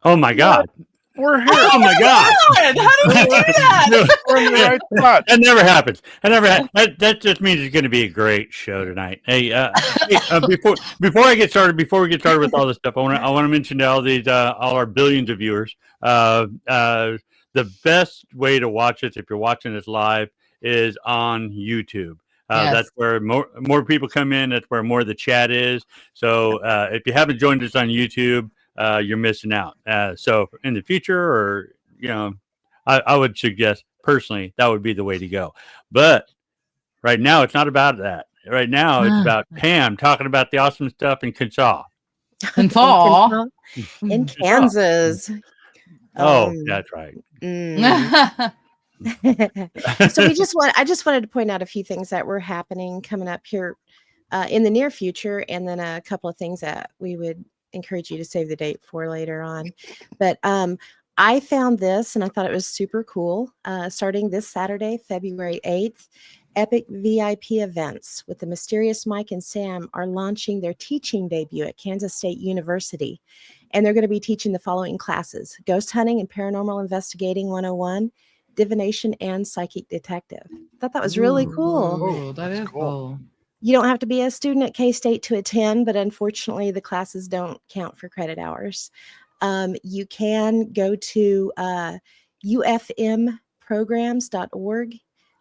Oh my God. We're here. Oh my God. How did we do that? We're in the right spot. That never happens. That just means it's going to be a great show tonight. Hey, before we get started with all this stuff, I want to mention to all our billions of viewers. The best way to watch us, if you're watching this live, is on YouTube. Yes. That's where more people come in. That's where more of the chat is. So if you haven't joined us on YouTube, you're missing out. So in the future, or I would suggest personally that would be the way to go. But right now, it's not about that. Right now, it's about Pam talking about the awesome stuff in Kansas. In fall. In Kansas. Oh, that's right. So I just wanted to point out a few things that were happening coming up here in the near future, and then a couple of things that we would encourage you to save the date for later on. But I found this and I thought it was super cool. Starting this Saturday, February 8th, Epic VIP events with the mysterious Mike and Sam are launching their teaching debut at Kansas State University. And they're going to be teaching the following classes: Ghost Hunting and Paranormal Investigating 101, Divination, and Psychic Detective. I thought that was really cool. Oh, that is cool. You don't have to be a student at K-State to attend, but unfortunately the classes don't count for credit hours. You can go to ufmprograms.org,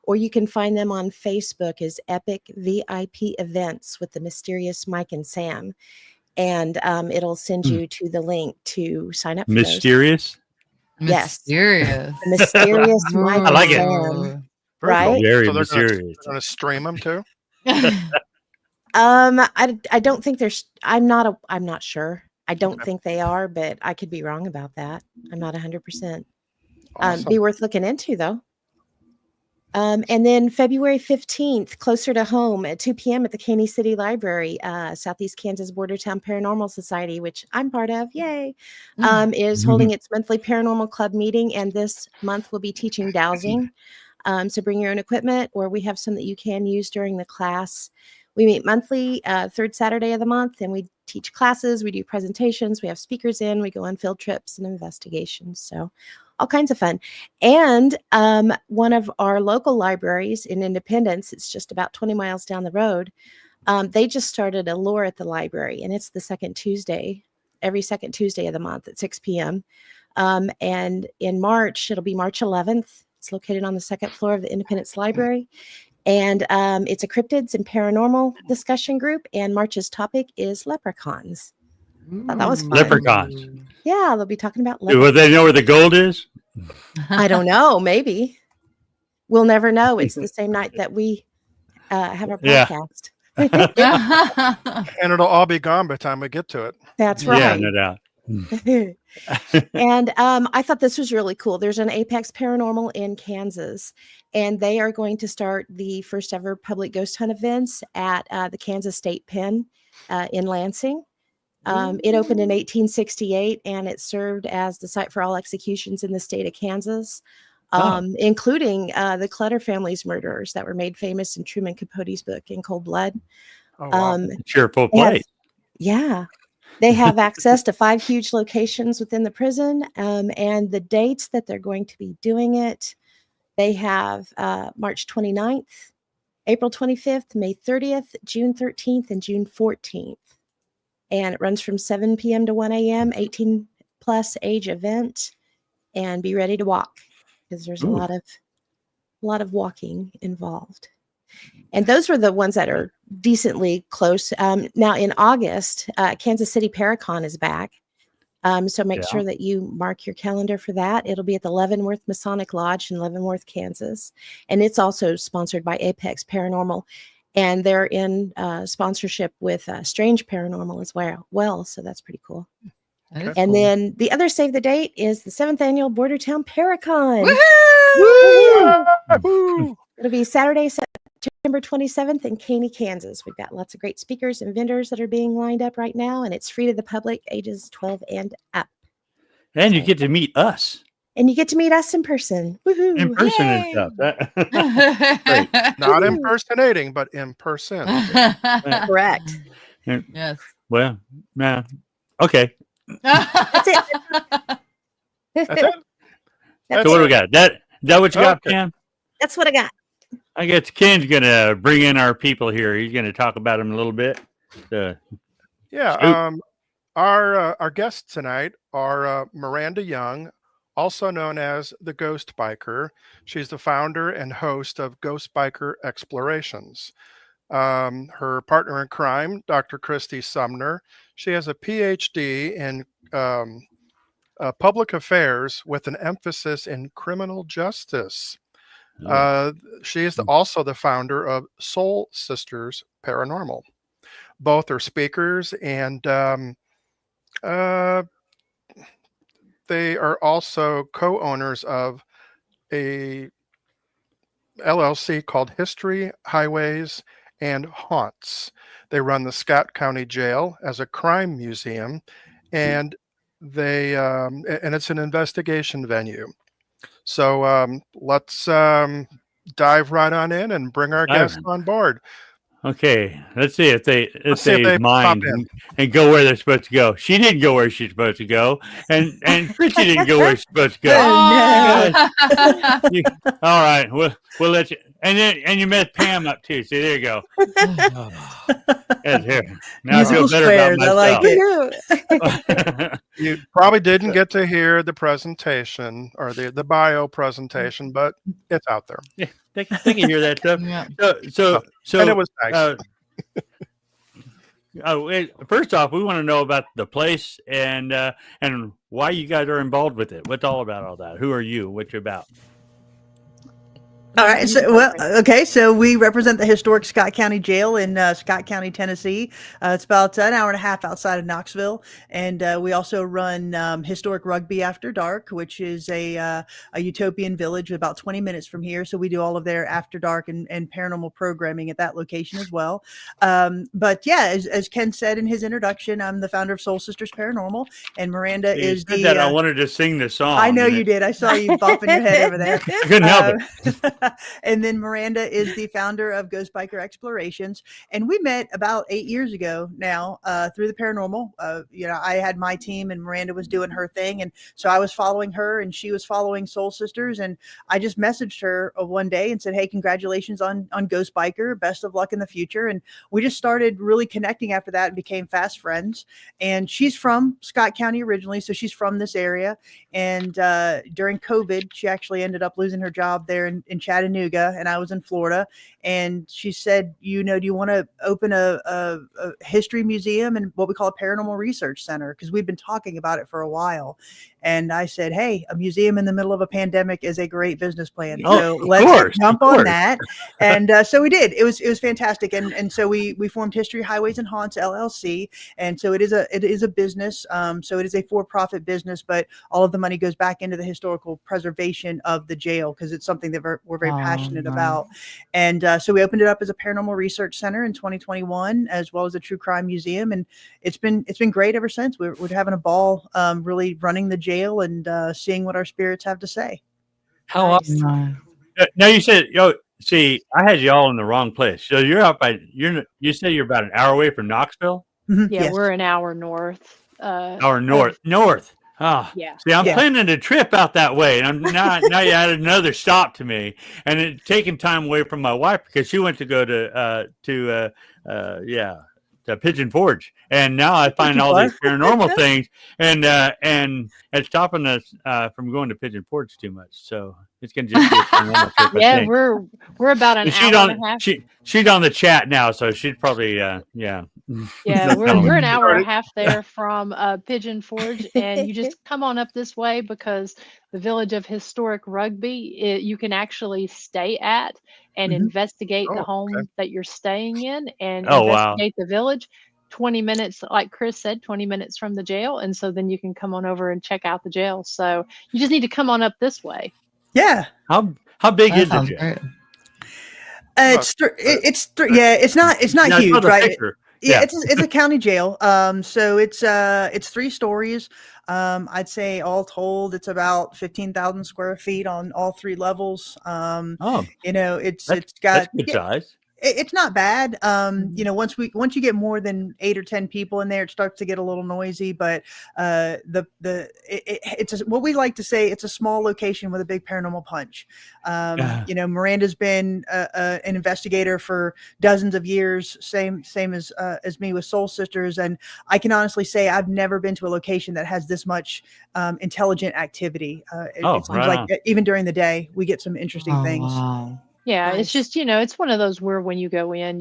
or you can find them on Facebook as Epic VIP Events with the mysterious Mike and Sam. And it'll send you to the link to sign up for Mysterious? Those. Yes. Mysterious. The mysterious Mike I like and it. Sam. Right? Very So they're mysterious. going to stream them too. I don't think there's. I'm not sure. I don't think they are, but I could be wrong about that. I'm not 100%. Awesome. Be worth looking into though. And then February 15th, closer to home at 2 p.m. at the Caney City Library, Southeast Kansas Bordertown Paranormal Society, which I'm part of, yay, is holding its monthly paranormal club meeting. And this month we'll be teaching dowsing. So bring your own equipment, or we have some that you can use during the class. We meet monthly, third Saturday of the month, and we teach classes, we do presentations, we have speakers in, we go on field trips and investigations. So all kinds of fun. And one of our local libraries in Independence, it's just about 20 miles down the road, they just started a lore at the library, and it's the second Tuesday, every second Tuesday of the month at 6 p.m. And in March, it'll be March 11th. It's located on the second floor of the Independence Library. And it's a cryptids and paranormal discussion group. And March's topic is leprechauns. Thought that was fun. Leprechauns. Yeah, they'll be talking about Will they know where the gold is? I don't know. Maybe. We'll never know. It's the same night that we have our podcast. And it'll all be gone by the time we get to it. That's right. Yeah, no doubt. And I thought this was really cool. There's an Apex Paranormal in Kansas, and they are going to start the first ever public ghost hunt events at the Kansas State Pen in Lansing. It opened in 1868, and it served as the site for all executions in the state of Kansas, including the Clutter family's murderers that were made famous in Truman Capote's book, In Cold Blood. Oh, wow. Cheerful place. Yeah. They have access to 5 huge locations within the prison, and the dates that they're going to be doing it, they have March 29th, April 25th, May 30th, June 13th, and June 14th. And it runs from 7 p.m. to 1 a.m., 18 plus age event, and be ready to walk because there's a lot of walking involved. And those were the ones that are decently close. Now in August, Kansas City Paracon is back. So make sure that you mark your calendar for that. It'll be at the Leavenworth Masonic Lodge in Leavenworth, Kansas. And it's also sponsored by Apex Paranormal. And they're in sponsorship with Strange Paranormal as well. So that's pretty cool. That is And cool. then the other save the date is the 7th annual Bordertown Paracon. Woo! It'll be Saturday, September 27th in Caney, Kansas. We've got lots of great speakers and vendors that are being lined up right now, and it's free to the public, ages 12 and up. And you get to meet us And you get to meet us in person. Woohoo! in person Yay. and stuff. Great. Not impersonating, but in person. Correct. Yes. Well, man. Okay. That's it. That's it. So what do we got? That what you got, Okay. Pam? That's what I got. I guess Ken's gonna bring in our people here. He's gonna talk about them a little bit. So, Yeah. shoot. Our guests tonight are Miranda Young, also known as the Ghost Biker. She's the founder and host of Ghost Biker Explorations. Her partner in crime, Dr. Kris Sumner. She has a PhD in public affairs with an emphasis in criminal justice. She is also the founder of Soul Sisters Paranormal. Both are speakers, and they are also co-owners of a LLC called History, Highways, and Haunts. They run the Scott County Jail as a crime museum, and and it's an investigation venue. So let's dive right on in and bring our guests on board. Okay, let's see if they pop mind in. and go where they're supposed to go. She didn't go where she's supposed to go, and Chrissy didn't go where she's supposed to go. Oh, no. All right, we'll let you. And you met Pam up too. See, there you go. That's here. Now I feel Musical better about squares, I myself. like it. You probably didn't get to hear the presentation or the bio presentation, but it's out there. Yeah, they can hear that stuff. Yeah. So And it was nice. First off, we want to know about the place and why you guys are involved with it. What's all about all that? Who are you? What you about? All right. So we represent the historic Scott County Jail in Scott County, Tennessee. It's about an hour and a half outside of Knoxville. And we also run Historic Rugby After Dark, which is a utopian village about 20 minutes from here. So we do all of their after dark and paranormal programming at that location as well. But yeah, as Ken said in his introduction, I'm the founder of Soul Sisters Paranormal, and Miranda is the. That I wanted to sing the song. I know you did. I saw you bopping your head over there. I couldn't help it. And then Miranda is the founder of Ghost Biker Explorations. And we met about 8 years ago now through the paranormal. I had my team and Miranda was doing her thing. And so I was following her and she was following Soul Sisters. And I just messaged her one day and said, hey, congratulations on Ghost Biker. Best of luck in the future. And we just started really connecting after that and became fast friends. And she's from Scott County originally. So she's from this area. And during COVID, she actually ended up losing her job there in Chattanooga, and I was in Florida. And she said, do you want to open a history museum and what we call a paranormal research center? Because we've been talking about it for a while. And I said, hey, a museum in the middle of a pandemic is a great business plan. So let's jump on that. And so we did. It was fantastic. And so we formed History, Highways, and Haunts LLC. And so it is a business. So it is a for-profit business, but all of the money goes back into the historical preservation of the jail because it's something that we're very passionate about. And so we opened it up as a paranormal research center in 2021, as well as a true crime museum. And it's been great ever since. We're having a ball really running the jail and seeing what our spirits have to say. How often? Now you said, see, I had you all in the wrong place. So you're up by you say you're about an hour away from Knoxville? Mm-hmm. Yeah, Yes. we're an hour north. North. Oh, yeah. See, I'm planning a trip out that way, and now you added another stop to me, and it's taking time away from my wife because she went to go to Pigeon Forge, and now I find all these paranormal things, and it's stopping us from going to Pigeon Forge too much. So it's gonna just be a paranormal trip. Yeah, I think. we're about an hour and a half. She's on the chat now, so she'd probably Yeah, we're an hour and a half there from Pigeon Forge, and you just come on up this way because the Village of Historic Rugby, you can actually stay at and investigate the home that you're staying in and investigate the village. 20 minutes, like Kris said, 20 minutes from the jail, and so then you can come on over and check out the jail. So you just need to come on up this way. Yeah. How big is the jail? It's not huge, right? Picture. Yeah, it's a county jail. So it's 3 stories. I'd say all told, it's about 15,000 square feet on all 3 levels. It's got that's good size. It's not bad. You know, once you get more than 8 or 10 people in there, it starts to get a little noisy. But it's what we like to say. It's a small location with a big paranormal punch. You know, Miranda's been an investigator for dozens of years, same as me with Soul Sisters, and I can honestly say I've never been to a location that has this much intelligent activity. It seems like even during the day we get some interesting things. Wow. Yeah, Nice. it's just, it's one of those where when you go in,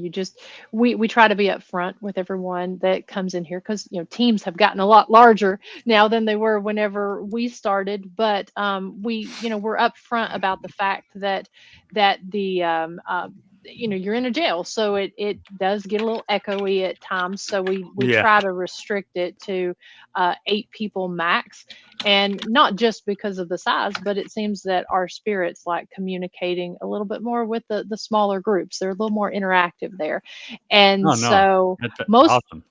we try to be upfront with everyone that comes in here because, teams have gotten a lot larger now than they were whenever we started. But we're upfront about the fact that you're in a jail, so it does get a little echoey at times. So we Yeah. try to restrict it to 8 people max. And not just because of the size, but it seems that our spirits like communicating a little bit more with the smaller groups. They're a little more interactive there. And Oh, no. so That's most awesome.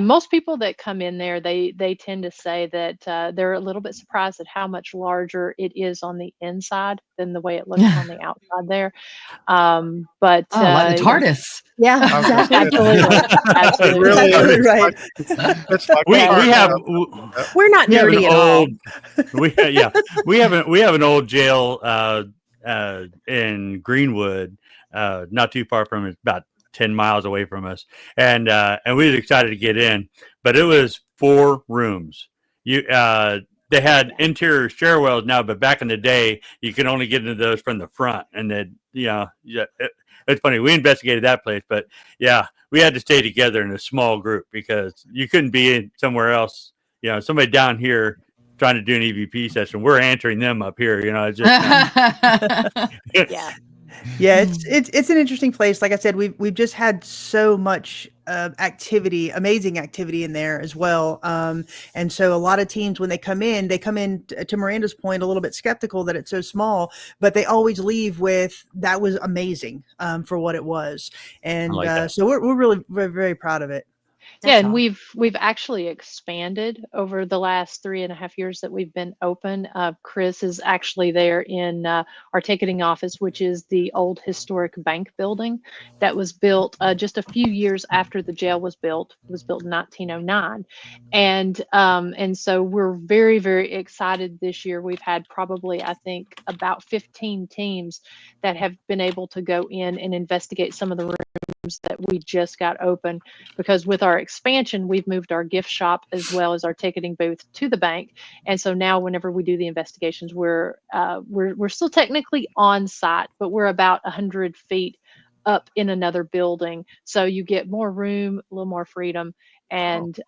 most people that come in there, they tend to say that they're a little bit surprised at how much larger it is on the inside than the way it looks on the outside there. But like the TARDIS. Yeah, I was gonna say, absolutely, it absolutely. really Absolutely is. right. It's like We a have we're not we have an nerdy at all. old we have an old jail in Greenwood, not too far from it, about 10 miles away from us, and we was excited to get in, but it was 4 rooms. They had interior stairwells now, but back in the day you could only get into those from the front, and then it's funny, we investigated that place, but we had to stay together in a small group because you couldn't be in somewhere else. Somebody down here trying to do an EVP session, we're answering them up here. It's just Yeah. Yeah, it's an interesting place. Like I said, we've just had so much amazing activity in there as well. And so a lot of teams, when they come in to Miranda's point, a little bit skeptical that it's so small, but they always leave with that was amazing for what it was. And so we're really very, very proud of it. Yeah, and we've actually expanded over the last 3.5 years that we've been open. Kris is actually there in our ticketing office, which is the old historic bank building that was built just a few years after the jail was built. It was built in 1909, and so we're very, very excited this year. We've had probably, I think, about 15 teams that have been able to go in and investigate some of the rooms that we just got open, because with our expansion, we've moved our gift shop as well as our ticketing booth to the bank. And so now whenever we do the investigations, we're still technically on site, but we're about 100 feet up in another building. So you get more room, a little more freedom. And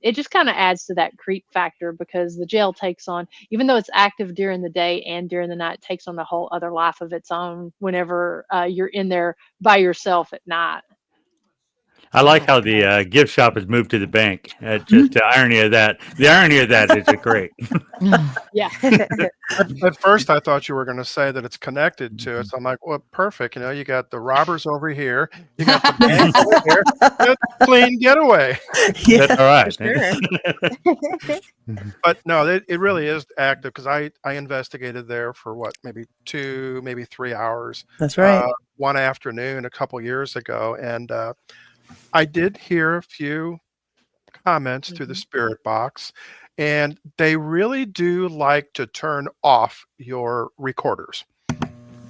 it just kind of adds to that creep factor, because the jail takes on, even though it's active during the day and during the night, it takes on a whole other life of its own whenever you're in there by yourself at night. I like how the gift shop has moved to the bank. Just the irony of that. The irony of that is great. Yeah. At first, I thought you were going to say that it's connected to it. So I'm like, well, perfect. You got the robbers over here. You got the bank over here. Good, clean getaway. Yeah, that's all right. Sure. But no, it really is active, because I investigated there for maybe 2, maybe 3 hours. That's right. One afternoon a couple years ago, and I did hear a few comments through the spirit box, and they really do like to turn off your recorders.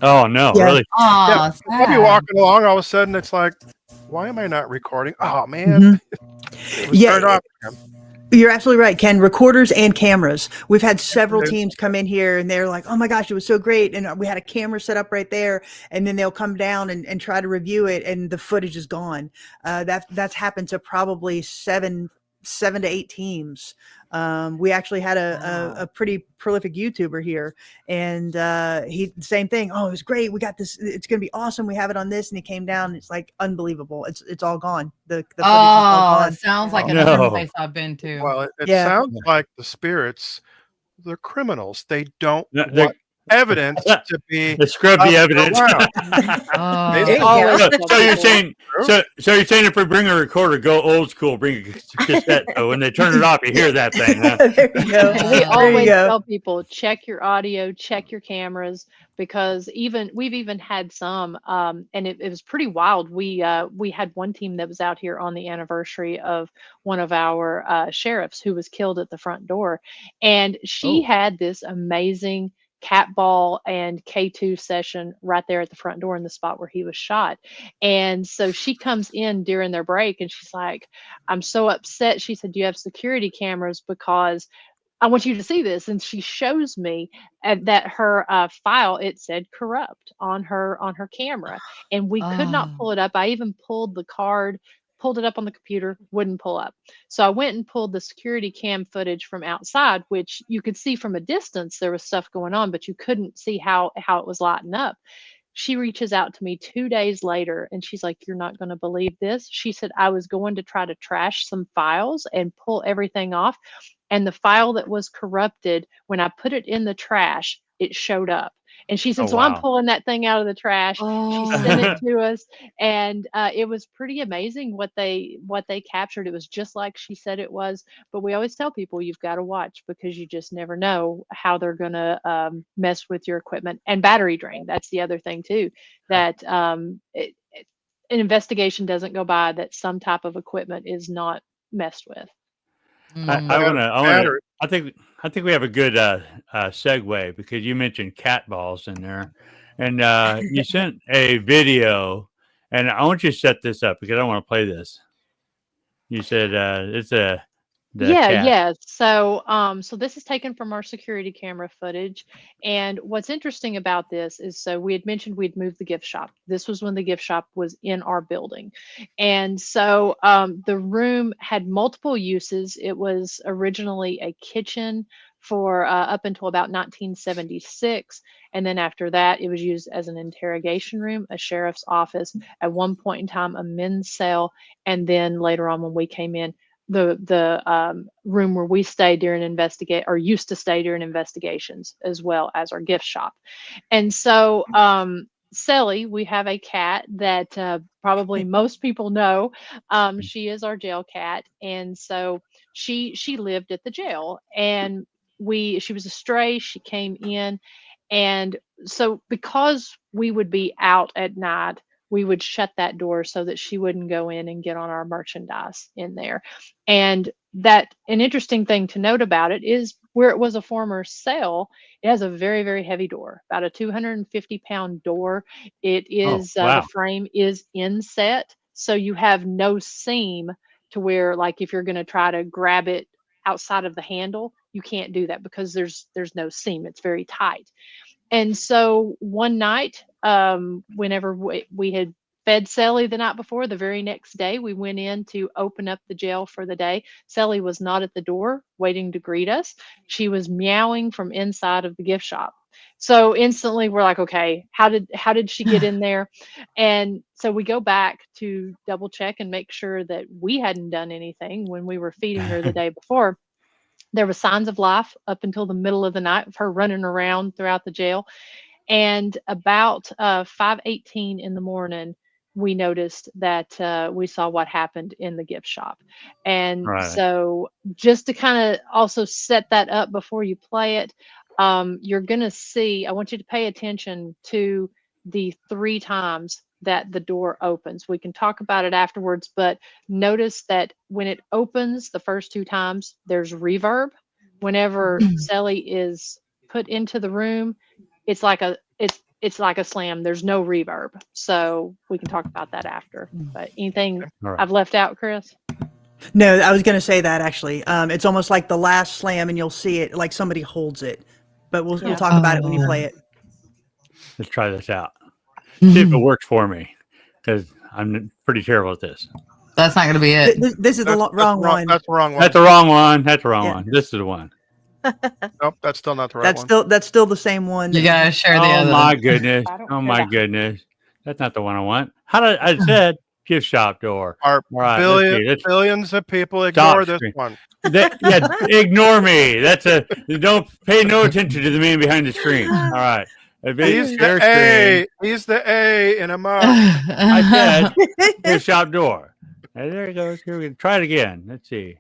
Oh no, really? Yeah, I'll be walking along, all of a sudden it's like, why am I not recording? Oh man, it was turned off. You're absolutely right, Ken. Recorders and cameras. We've had several teams come in here and they're like, oh my gosh, it was so great. And we had a camera set up right there. And then they'll come down and try to review it, and the footage is gone. That's happened to probably 7 to 8 teams. We actually had a pretty prolific YouTuber here, and he same thing. Oh, it was great. We got this. It's going to be awesome. We have it on this. And he came down. And it's like unbelievable. It's all gone. The footage is all gone. It sounds like another place I've been to. Well, it sounds like the spirits, they're criminals. They don't want evidence to be scrub the evidence. Oh. There you Always go. tell So you're people. saying so you're saying if we bring a recorder, go old school, bring a cassette. So when they turn it off, you hear that thing. Huh? There you go. We There you always go. tell people, check your audio, check your cameras, because we've even had some, and it was pretty wild. We had one team that was out here on the anniversary of one of our sheriffs who was killed at the front door, and she had this amazing cat ball and K2 session right there at the front door in the spot where he was shot. And so she comes in during their break and she's like, I'm so upset. She said, do you have security cameras? Because I want you to see this. And she shows me that her file, it said corrupt on her camera, and we could not pull it up. I even pulled the card, pulled it up on the computer, wouldn't pull up. So I went and pulled the security cam footage from outside, which you could see from a distance there was stuff going on, but you couldn't see how it was lighting up. She reaches out to me 2 days later and she's like, you're not going to believe this. She said, I was going to try to trash some files and pull everything off. And the file that was corrupted, when I put it in the trash, it showed up. And she said, Oh, so I'm wow. pulling that thing out of the trash. She Oh. sent it to us. And it was pretty amazing what they captured. It was just like she said it was. But we always tell people you've got to watch, because you just never know how they're going to mess with your equipment. And battery drain. That's the other thing too, that an investigation doesn't go by that some type of equipment is not messed with. I think we have a good segue, because you mentioned cat balls in there, and you sent a video, and I want you to set this up because I want to play this. You said it's cat. Yeah. So this is taken from our security camera footage. And what's interesting about this is, so we had mentioned we'd moved the gift shop. This was when the gift shop was in our building. And so the room had multiple uses. It was originally a kitchen for up until about 1976. And then after that, it was used as an interrogation room, a sheriff's office, at one point in time, a men's cell. And then later on, when we came in, the room where we stayed during used to stay during investigations, as well as our gift shop. And so Sally, we have a cat that probably most people know. She is our jail cat, and so she lived at the jail, and she was a stray. She came in, and so because we would be out at night, we would shut that door so that she wouldn't go in and get on our merchandise in there. And an interesting thing to note about it is, where it was a former cell, it has a very, very heavy door, about a 250-pound door. It is, wow. the frame is inset. So you have no seam to where, like, if you're going to try to grab it outside of the handle, you can't do that because there's no seam. It's very tight. And so one night, whenever we had fed Sally the night before, the very next day, we went in to open up the jail for the day. Sally was not at the door waiting to greet us. She was meowing from inside of the gift shop. So instantly we're like, okay, how did she get in there? And so we go back to double check and make sure that we hadn't done anything when we were feeding her the day before. There were signs of life up until the middle of the night of her running around throughout the jail. And about 5:18 in the morning, we noticed that we saw what happened in the gift shop. And so just to kind of also set that up before you play it, you're going to see, I want you to pay attention to the 3 times that the door opens. We can talk about it afterwards, but notice that when it opens the first 2 times, there's reverb. Whenever Sally is put into the room, it's like a slam. There's no reverb. So we can talk about that after. But anything I've left out, Kris? No, I was going to say that actually. It's almost like the last slam, and you'll see it like somebody holds it. But we'll talk about it when you play it. Let's try this out. See if it works for me, because I'm pretty terrible at this. That's not going to be it. This is the wrong one. That's the wrong one. That's the wrong one. That's the wrong one. This is the one. Nope, that's still not the right one. That's still the same one. You gotta share the other. My goodness! Oh my goodness! That's not the one I want. I said gift shop door. Our All right, let's see. billions of people ignore this screen. one. Ignore me. Don't pay no attention to the man behind the screen. All right. He's the A. He's the A in A.M.O.K. I said gift shop door. And there it goes. Here we go. Try it again. Let's see.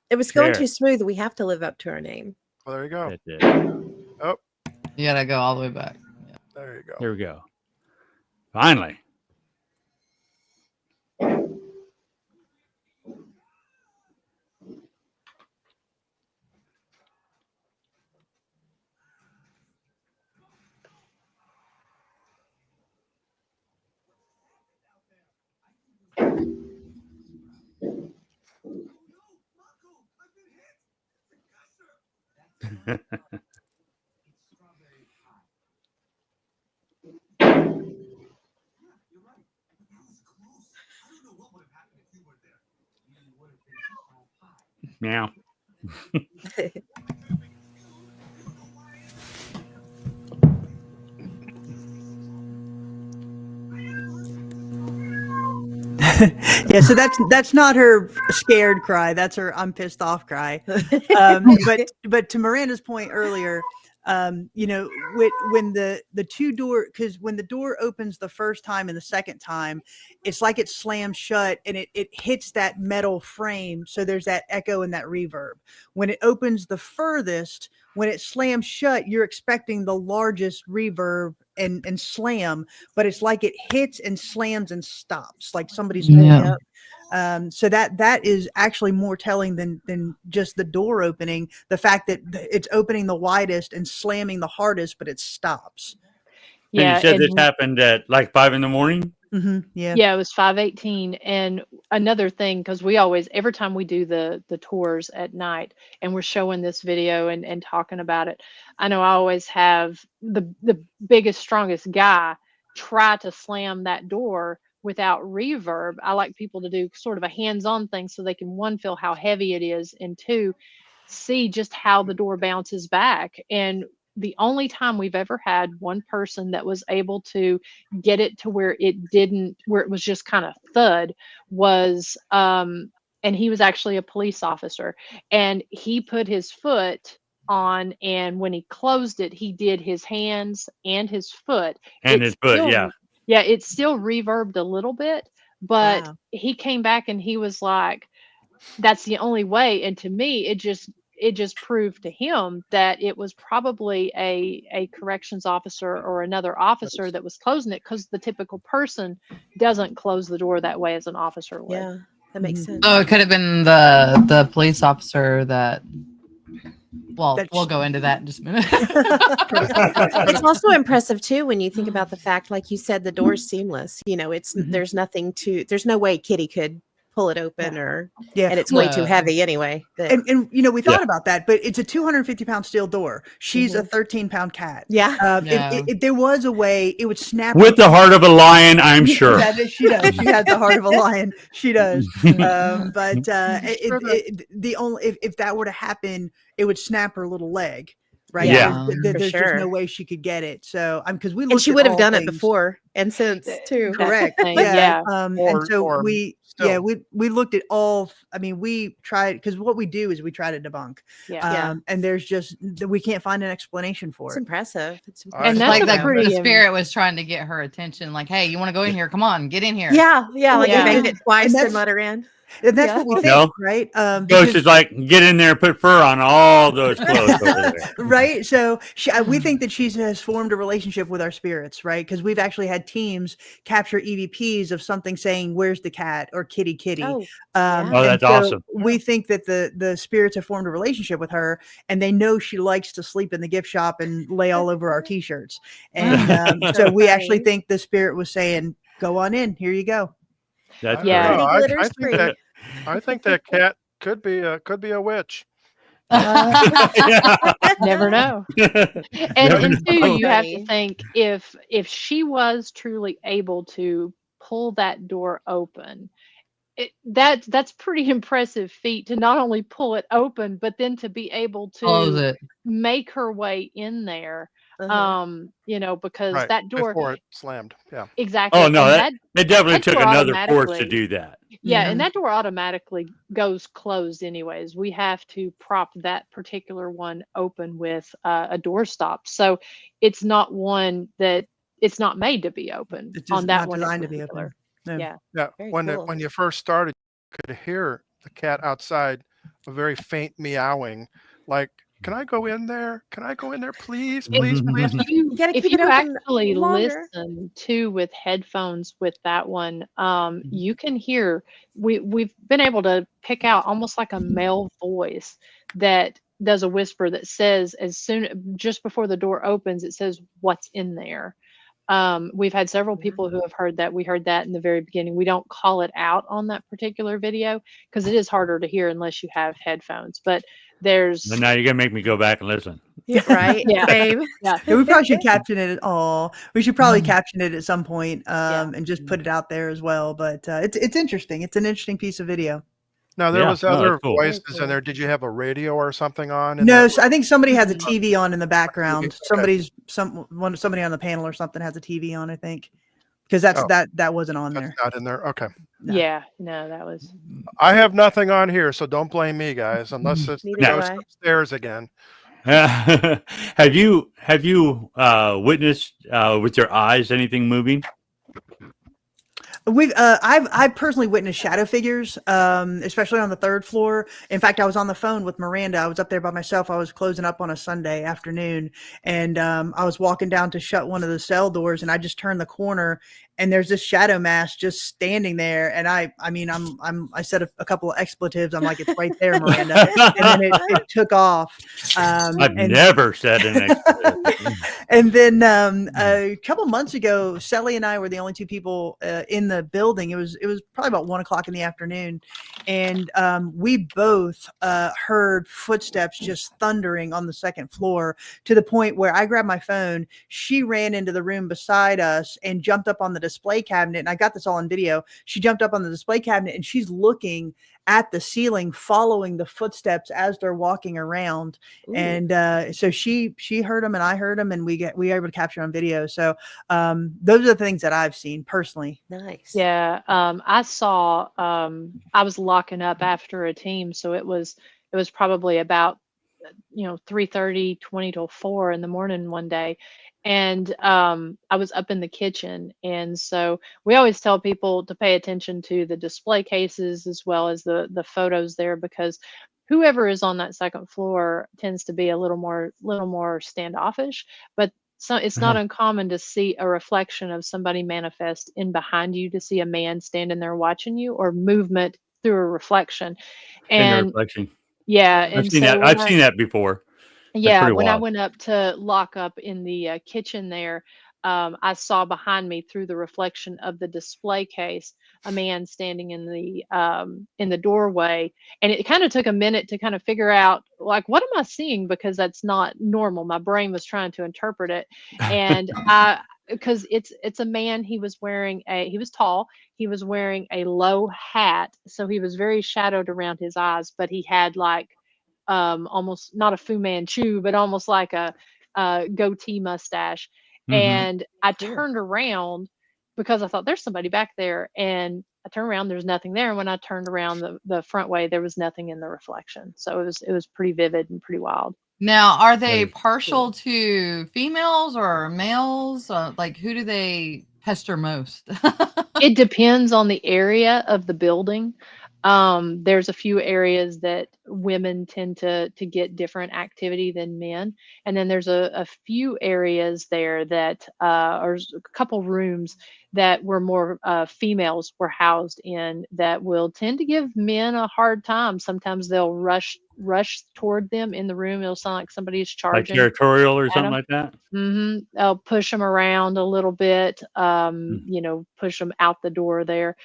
It was going too smooth. We have to live up to our name. Well, there you go. That's it. Oh. You gotta go all the way back. Yeah. There you go. There we go. Finally. Meow. Yeah, so that's not her scared cry. That's her I'm pissed off cry. But to Miranda's point earlier, you know, when the two door, because when the door opens the first time and the second time, it's like it slams shut and it hits that metal frame. So there's that echo and that reverb. When it opens the furthest, when it slams shut, you're expecting the largest reverb and slam, but it's like it hits and slams and stops, like somebody's holding up. So that is actually more telling than just the door opening. The fact that it's opening the widest and slamming the hardest, but it stops. Yeah, and you said this happened at like 5 a.m. Yeah, it was 5:18. And another thing, because we always, every time we do the tours at night and we're showing this video and talking about it, I know I always have the biggest, strongest guy try to slam that door without reverb. I like people to do sort of a hands-on thing so they can, one, feel how heavy it is, and two, see just how the door bounces back. And the only time we've ever had one person that was able to get it to where it was just kind of thud was, and he was actually a police officer, and he put his foot on, and when he closed it, he did his hands and his foot. And his foot, yeah. Yeah, it still reverbed a little bit, but he came back and he was like, that's the only way. And to me, it just proved to him that it was probably a corrections officer or another officer that was closing it, because the typical person doesn't close the door that way as an officer would. Yeah, that makes sense. Oh, it could have been the police officer that. Well, we'll go into that in just a minute. It's also impressive too when you think about the fact, like you said, the door's seamless. You know, there's no way Kitty could pull it open and it's way too heavy anyway. And you know, we thought about that, but it's a 250-pound steel door. She's a 13-pound cat. If there was a way, it would snap with the heart of a lion, I'm sure. She does. She has the heart of a lion. She does. But the only if that were to happen, it would snap her little leg. Right. Yeah. There's just no way she could get it. So because we looked, and she would have done it before and since too. Correct. We looked at all. I mean, we tried, because what we do is we try to debunk. And there's just, we can't find an explanation for it. It's impressive. And that's like the spirit was trying to get her attention. Like, hey, you want to go in here? Come on, get in here. Like you made it twice and let her in. And that's what we think, right? Ghost is like, get in there, put fur on all those clothes over there. Right. So we think that she has formed a relationship with our spirits, right? Because we've actually had teams capture EVPs of something saying, "Where's the cat?" or "Kitty, kitty." That's awesome. We think that the spirits have formed a relationship with her, and they know she likes to sleep in the gift shop and lay all over our T-shirts. And so we actually think the spirit was saying, "Go on in. Here you go." That's I think that cat could be a witch. Never know. And two, you have to think, if she was truly able to pull that door open, that's pretty impressive feat, to not only pull it open, but then to be able to make her way in there. You know, because Right. that door Before it slammed. Yeah. exactly, Oh no, and that it definitely that took door another force to automatically do that. yeah, Mhm. and that door automatically goes closed anyways. We have to prop that particular one open with a door stop. So it's not one that it's not made to be open It's on just that not one in designed to be particular. open. No. Yeah. Yeah. Very When cool. when you first started, you could hear the cat outside, a very faint meowing, like, "Can I go in there? Can I go in there, please, If please, please?" You gotta if keep you it open actually longer. listen to with headphones with that one, you can hear we've been able to pick out almost like a male voice that does a whisper that says as soon just before the door opens, it says what's in there. We've had several people who have heard that. We heard that in the very beginning. We don't call it out on that particular video because it is harder to hear unless you have headphones. But there's Now you're gonna make me go back and listen. Yeah, right. yeah, Same. yeah, Yeah, we probably should caption it. Oh, we should probably Mm. caption it at some point, yeah. and just put it out there as well. But it's interesting. It's an interesting piece of video. Now there Yeah, was no, that's other cool. Very voices in cool. there. Did you have a radio or something on in No, that so I think somebody has a Mhm. TV on in the background. Okay. Somebody on the panel or something has a TV on. I think because that's Oh, that wasn't on that's there. not in there? Okay. No. Yeah, no, that was I have nothing on here, so don't blame me, guys, unless it's the Neither do ghost I. upstairs again. Have you witnessed with your eyes anything moving? I've personally witnessed shadow figures, especially on the third floor. In fact, I was on the phone with Miranda. I was up there by myself. I was closing up on a Sunday afternoon, and I was walking down to shut one of the cell doors, and I just turned the corner, and there's this shadow mass just standing there. And I mean, I said a couple of expletives. I'm like, it's right there, Miranda, and then it took off. I've And never said an expletive. and then a couple months ago, Sally and I were the only two people in the building. It was probably about 1 o'clock in the afternoon, and we both heard footsteps just thundering on the second floor to the point where I grabbed my phone. She ran into the room beside us and jumped up on the display cabinet. And I got this all on video. She jumped up on the display cabinet and she's looking at the ceiling, following the footsteps as they're walking around. Ooh. And so she heard them and I heard them, and we were able to capture on video. So those are the things that I've seen personally. Nice. yeah. I saw I was locking up after a team, so it was probably about 3:30, 20 till 4 in the morning one day. And I was up in the kitchen. And so we always tell people to pay attention to the display cases as well as the photos there, because whoever is on that second floor tends to be a little more standoffish. But so it's not uncommon to see a reflection of somebody manifest in behind you, to see a man standing there watching you, or movement through a reflection. In the And reflection. yeah, I've and seen so that. when I've seen that before. That's yeah, pretty when I wild. went up to lock up in the kitchen there, I saw behind me through the reflection of the display case a man standing in the doorway, and it kind of took a minute to kind of figure out, like, what am I seeing, because that's not normal. My brain was trying to interpret it, and I because it's a man. He was tall. He was wearing a low hat, so he was very shadowed around his eyes, but he had like almost not a Fu Manchu, but almost like a goatee mustache. Hmm. And I Cool. turned around because I thought there's somebody back there, and I turned around, there's nothing there. And when I turned around the front way, there was nothing in the reflection. So it was pretty vivid and pretty wild. Now, are they Right. partial to females or males? Like, who do they pester most? It depends on the area of the building. There's a few areas that women tend to get different activity than men, and then there's a few areas there that or a couple rooms that were more females were housed in, that will tend to give men a hard time. Sometimes they'll rush toward them in the room. It'll sound like somebody's Like charging territorial or at something them. like that. I'll push them around a little bit, Mm. push them out the door there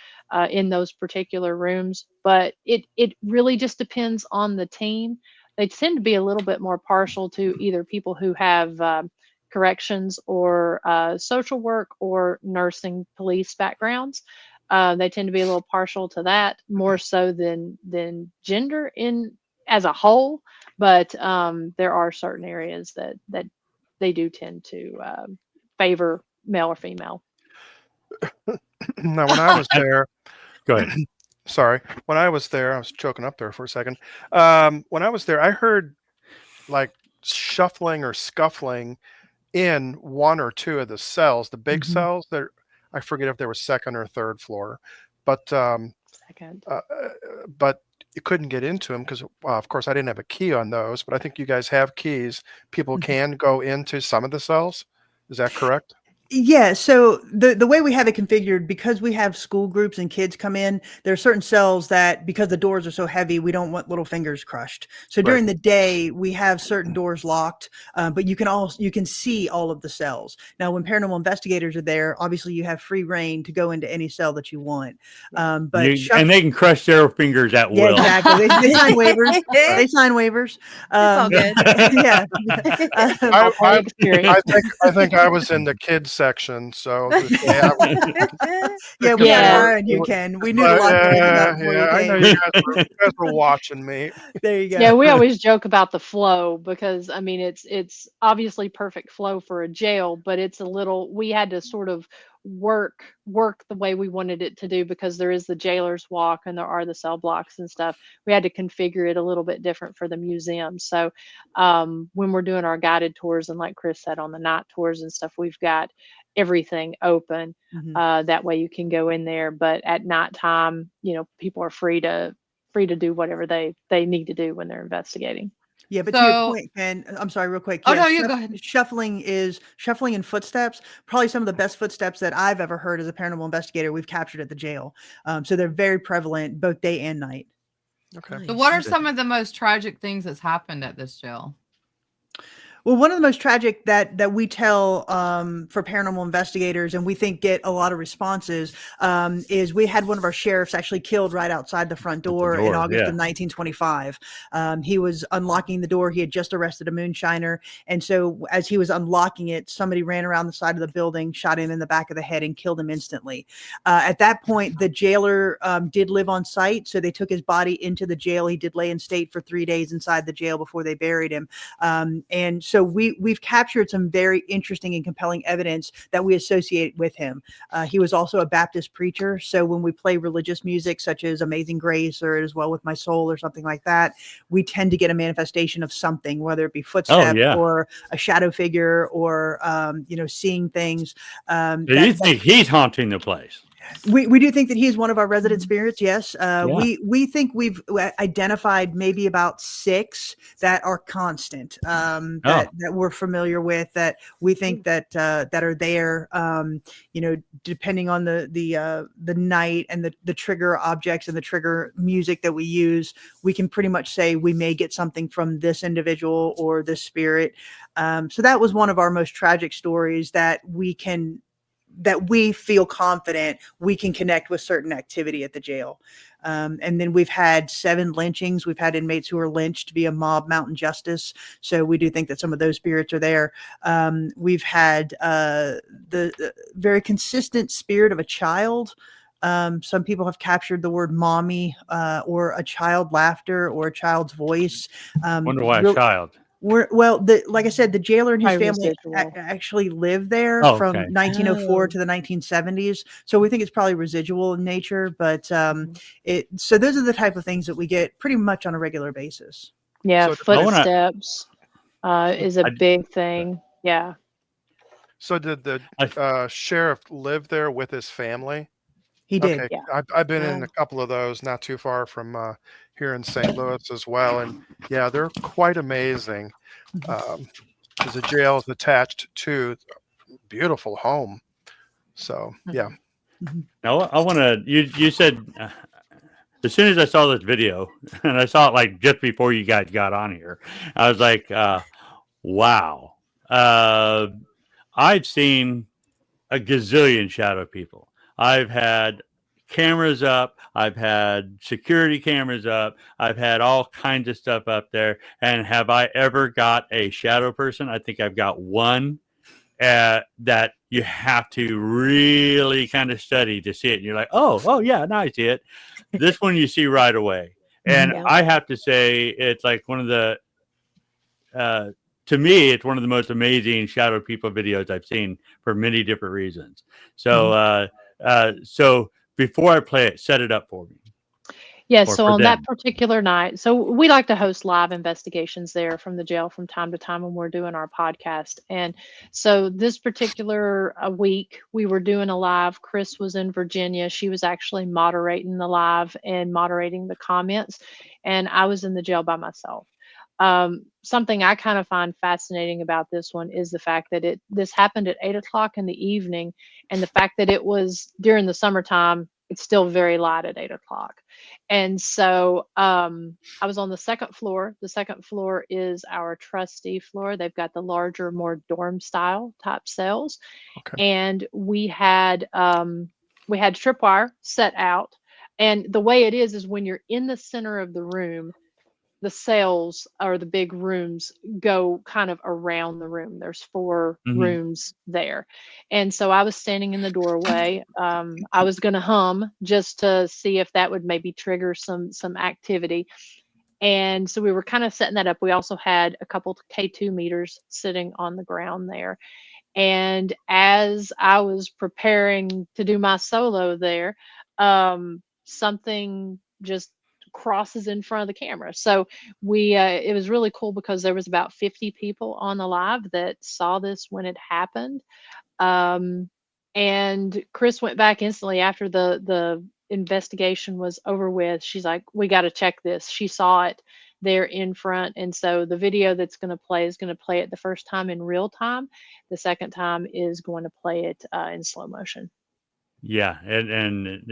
in those particular rooms. But it really just depends on the team. They tend to be a little bit more partial to either people who have corrections or social work or nursing police backgrounds. They tend to be a little partial to that more so than gender in as a whole. But there are certain areas that they do tend to favor male or female. Now, when I was there, Go ahead. sorry, when I was there, I was choking up there for a second. When I was there, I heard like shuffling or scuffling in one or two of the cells, the big cells. That I forget if they were second or third floor, but Second. but you couldn't get into them because, of course, I didn't have a key on those. But I think you guys have keys. People can go into some of the cells. Is that correct? Yeah, so the way we have it configured, because we have school groups and kids come in, there are certain cells that, because the doors are so heavy, we don't want little fingers crushed. So during the day, we have certain doors locked, but you can see all of the cells. Now, when paranormal investigators are there, obviously you have free reign to go into any cell that you want. And they can crush their fingers at will. Yeah, exactly. They sign waivers. They sign waivers. It's all good. Yeah. I think I was in the kids section, so yeah, yeah, we and you can. We knew a lot of things about before you I know came. you guys were watching me. There you go. Yeah, we always joke about the flow because I mean it's obviously perfect flow for a jail, but it's a little, we had to sort of work the way we wanted it to do because there is the jailer's walk and there are the cell blocks and stuff. We had to configure it a little bit different for the museum. So when we're doing our guided tours, and like Kris said, on the night tours and stuff, we've got everything open. That way you can go in there, but at nighttime, people are free to do whatever they need to do when they're investigating. Yeah, but to your point, Ken, I'm sorry, real quick. Oh, no, you go ahead. Shuffling in footsteps. Probably some of the best footsteps that I've ever heard as a paranormal investigator we've captured at the jail. So they're very prevalent both day and night. Okay. So what are some of the most tragic things that's happened at this jail? Well, one of the most tragic that we tell for paranormal investigators, and we think get a lot of responses, is we had one of our sheriffs actually killed right outside the front door in August of 1925. He was unlocking the door. He had just arrested a moonshiner. And so as he was unlocking it, somebody ran around the side of the building, shot him in the back of the head, and killed him instantly. At that point, the jailer did live on site. So they took his body into the jail. He did lay in state for 3 days inside the jail before they buried him. And so we've captured some very interesting and compelling evidence that we associate with him. He was also a Baptist preacher. So when we play religious music, such as Amazing Grace or As Well With My Soul or something like that, we tend to get a manifestation of something, whether it be footsteps or a shadow figure or, seeing things. Do you think he's haunting the place? We do think that he is one of our resident spirits. Yes. We think we've identified maybe about 6 that are constant, that we're familiar with, that we think that are there, depending on the night and the trigger objects and the trigger music that we use, we can pretty much say we may get something from this individual or this spirit. So that was one of our most tragic stories that we feel confident we can connect with certain activity at the jail. And then we've had 7 lynchings. We've had inmates who are lynched via mob mountain justice. So we do think that some of those spirits are there. We've had the very consistent spirit of a child. Some people have captured the word mommy or a child laughter or a child's voice. Wonder why a child? Like I said, the jailer and his family actually lived there from 1904 to the 1970s. So we think it's probably residual in nature, but so those are the type of things that we get pretty much on a regular basis. Yeah, so footsteps is a big thing. Yeah. So did the sheriff live there with his family? He did. Okay. Yeah. I've been in a couple of those, not too far from here in St. Louis as well, and yeah, they're quite amazing. Because the jail is attached to a beautiful home. So yeah. Now I want to. You said as soon as I saw this video, and I saw it like just before you guys got on here, I was like, wow. I've seen a gazillion shadow people. I've had cameras up. I've had security cameras up. I've had all kinds of stuff up there. And have I ever got a shadow person? I think I've got one that you have to really kind of study to see it. And you're like, oh yeah, now I see it. This one you see right away. And I have to say, it's like one of the to me, it's one of the most amazing shadow people videos I've seen for many different reasons. So, so before I play it, set it up for me. Yeah, Or so for on them. that particular night, so we like to host live investigations there from the jail from time to time when we're doing our podcast. And so this particular week, we were doing a live. Kris was in Virginia. She was actually moderating the live and moderating the comments. And I was in the jail by myself. Something I kind of find fascinating about this one is the fact that this happened at 8 o'clock in the evening, and the fact that it was during the summertime. It's still very light at 8 o'clock. And so I was on the second floor. The second floor is our trustee floor. They've got the larger, more dorm style type cells. Okay. And we had tripwire set out. And the way it is when you're in the center of the room, the cells or the big rooms go kind of around the room. There's 4 rooms there. And so I was standing in the doorway. I was going to hum just to see if that would maybe trigger some activity. And so we were kind of setting that up. We also had a couple K2 meters sitting on the ground there. And as I was preparing to do my solo there, something just crosses in front of the camera. So it was really cool because there was about 50 people on the live that saw this when it happened. And Kris went back instantly after the investigation was over with. She's like, we got to check this. She saw it there in front. And so the video that's going to play is going to play it the first time in real time. The second time is going to play it in slow motion. Yeah. And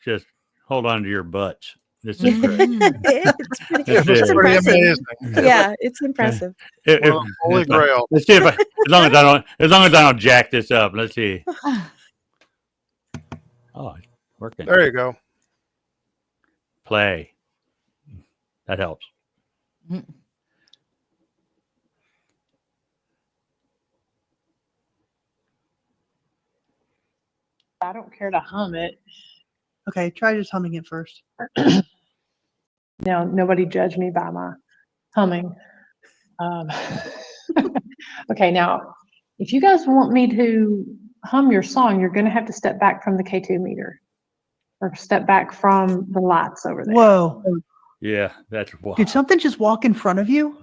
just hold on to your butts. This is great. It's pretty, It's it's pretty impressive. amazing. Yeah, it's impressive. Holy grail. Let's see as long as I don't jack this up. Let's see. Oh, it's working. There you go. Play. That helps. I don't care to hum it. Okay, try just humming it first. Now, nobody judge me by my humming. Okay, now, if you guys want me to hum your song, you're going to have to step back from the K2 meter or step back from the lights over there. Whoa. Yeah, that's wow. Did something just walk in front of you?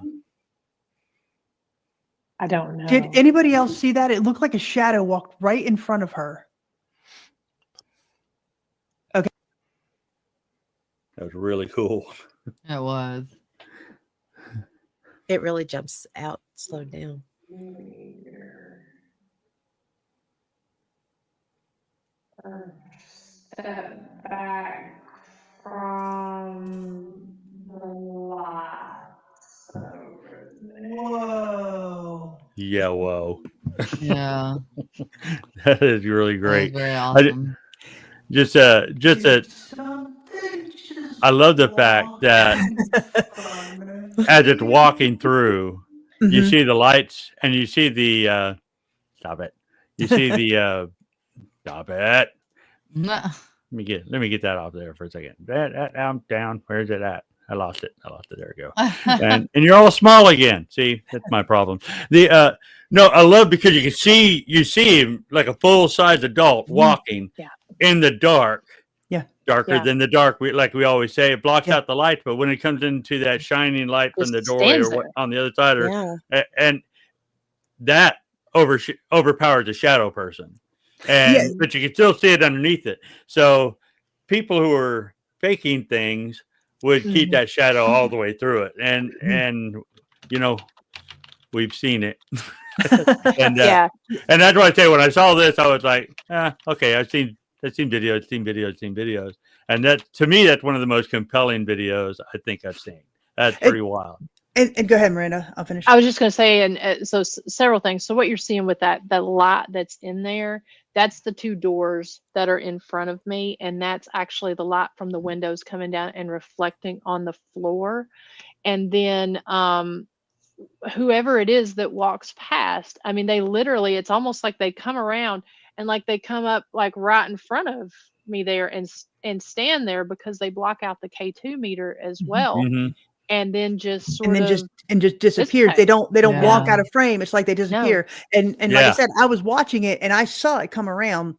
I don't know. Did anybody else see that? It looked like a shadow walked right in front of her. Okay. That was really cool. It was. It really jumps out, slowed down. Step back from the lights over there. Whoa. Yeah, whoa. Yeah. That is really That was great. very awesome. I love the fact that as it's walking through, you see the lights and you see the stop it. You see the stop it. Nah. Let me get that off there for a second. I'm down. Where is it at? I lost it. There we go. and you're all small again. See, that's my problem. No, I love because you see him like a full size adult walking in the dark. Yeah. Darker than the dark. We always say, it blocks out the light, but when it comes into that shining light from the doorway or on the other side, and that overpowers the shadow person. But you can still see it underneath it. So people who are faking things would keep that shadow all the way through it. And you know, we've seen it. and that's why I say when I saw this, I was like, okay, I've seen videos. And that, to me, that's one of the most compelling videos I think I've seen. That's pretty wild. And go ahead, Miranda. I'll finish. I was just going to say, and so several things. So what you're seeing with that light that's in there, that's the 2 doors that are in front of me. And that's actually the light from the windows coming down and reflecting on the floor. And then whoever it is that walks past, I mean, they literally, it's almost like they come around and like they come up like right in front of me there and stand there because they block out the K2 meter as well. and then just sort of just disappears. dissipate. They don't walk Yeah. out of frame. It's like they No. disappear. And like I Yeah. said, I was watching it and I saw it come around.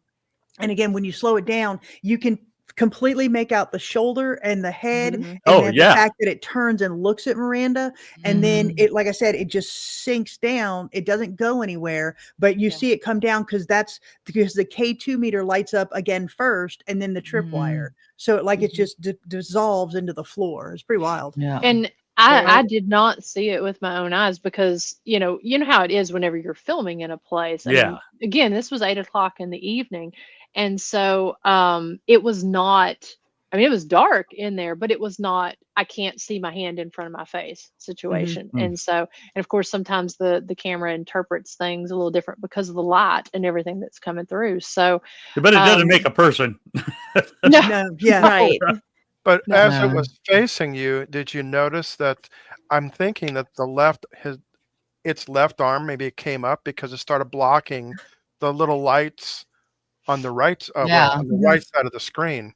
And again, when you slow it down, you can completely make out the shoulder and the head, Mhm. and Oh, then the yeah. fact that it turns and looks at Miranda, and then Mhm. it, like I said, it just sinks down. It doesn't go anywhere, but you Yeah. see it come down because the K2 meter lights up again first, and then the tripwire. So it Mhm. just dissolves into the floor. It's pretty wild. Yeah. And I did not see it with my own eyes because, you know how it is whenever you're filming in a place. I Yeah. mean, again, this was 8 o'clock in the evening. And so it was not, I mean, it was dark in there, but it was not, I can't see my hand in front of my face situation. Mm. And so, and of course, sometimes the camera interprets things a little different because of the light and everything that's coming through. So, But it doesn't make a person. no, No, yeah. Right. But No. as it No. was facing you, did you notice that I'm thinking that its left arm, maybe it came up because it started blocking the little lights on the right, Yeah. on the Mhm. right side of the screen.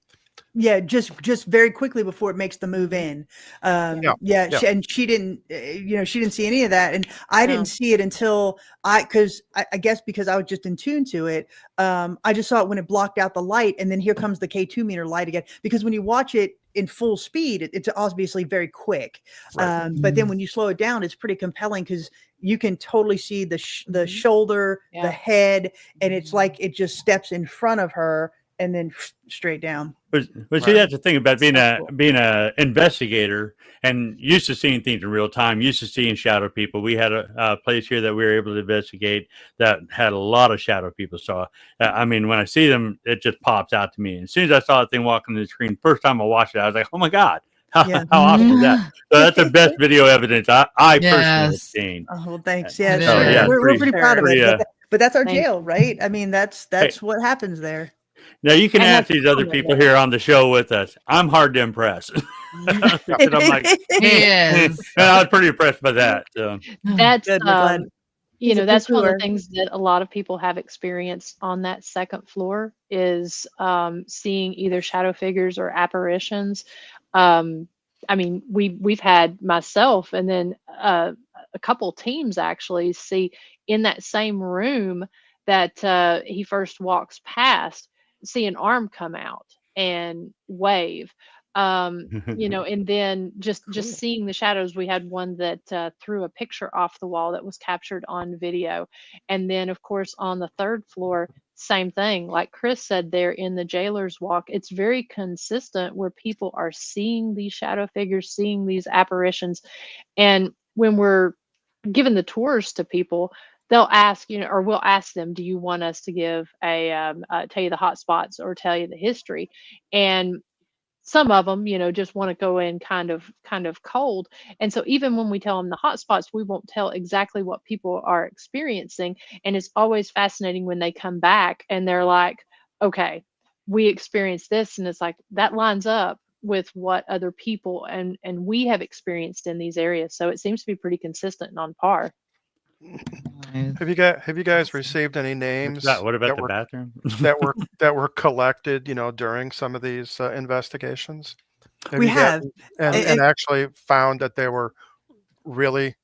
Yeah, just very quickly before it makes the move in. Yeah, Yeah, yeah. she didn't, she didn't see any of that, and I No. didn't see it until because I guess because I was just in tune to it. I just saw it when it blocked out the light, and then here comes the K2 meter light again. Because when you watch it in full speed, it's obviously very quick. Right. But then Mhm. when you slow it down, it's pretty compelling because you can totally see the Mhm. shoulder, the Yeah. head, and it's like it just steps in front of her and then straight down. But see, Right. that's the thing about being So cool. being a investigator and used to seeing things in real time, used to seeing shadow people. We had a place here that we were able to investigate that had a lot of shadow people. So, I mean, when I see them, it just pops out to me. And as soon as I saw that thing walking the screen, first time I watched it, I was like, oh my God, Yeah. how awesome is that? So that's the best video evidence I personally have Yes. seen. Oh, well, thanks. It Yeah, So is. yeah, we're pretty proud of pretty, it, but that's our Thank jail, right? I mean, that's hey, what happens there. now you can And ask that's these other common people there. here on the show with us. I'm hard to impress because I'm like, He and is. I was pretty impressed by that. So. That's Good, we're glad. He's a that's one of the poo-pooer. things that a lot of people have experienced on that second floor is seeing either shadow figures or apparitions. Um, I mean, we've had myself and then a couple teams actually see in that same room that he first walks past, see an arm come out and wave. And then just Cool. seeing the shadows. We had one that threw a picture off the wall that was captured on video. And then of course on the third floor, same thing. Like Kris said, there in the jailer's walk, it's very consistent where people are seeing these shadow figures, seeing these apparitions. And when we're giving the tours to people, they'll ask, or we'll ask them, do you want us to give tell you the hot spots or tell you the history? And some of them, just want to go in kind of cold. And so even when we tell them the hot spots, we won't tell exactly what people are experiencing. And it's always fascinating when they come back and they're like, okay, we experienced this. And it's like, that lines up with what other people and we have experienced in these areas. So it seems to be pretty consistent and on par. Nice. Have you guys received any names What about that the were bathroom? that were collected, during some of these investigations? Have We you got have. and actually found that they were really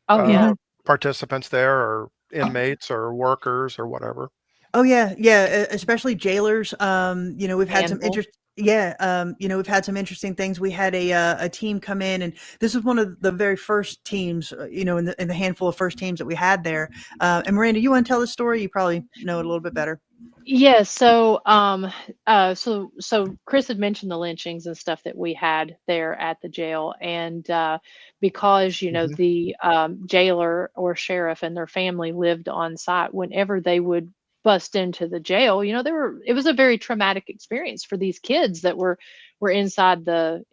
Oh yeah. uh, participants there, or inmates, or workers, or whatever? Oh yeah, yeah, especially jailers. We've had some Handful. we've had some interesting things. We had a team come in, and this is one of the very first teams, in the handful of first teams that we had there. And Miranda, you want to tell the story? You probably know it a little bit better. Yeah, so Kris had mentioned the lynchings and stuff that we had there at the jail, and because Mhm. the jailer or sheriff and their family lived on site, whenever they would bust into the jail, it was a very traumatic experience for these kids that were inside the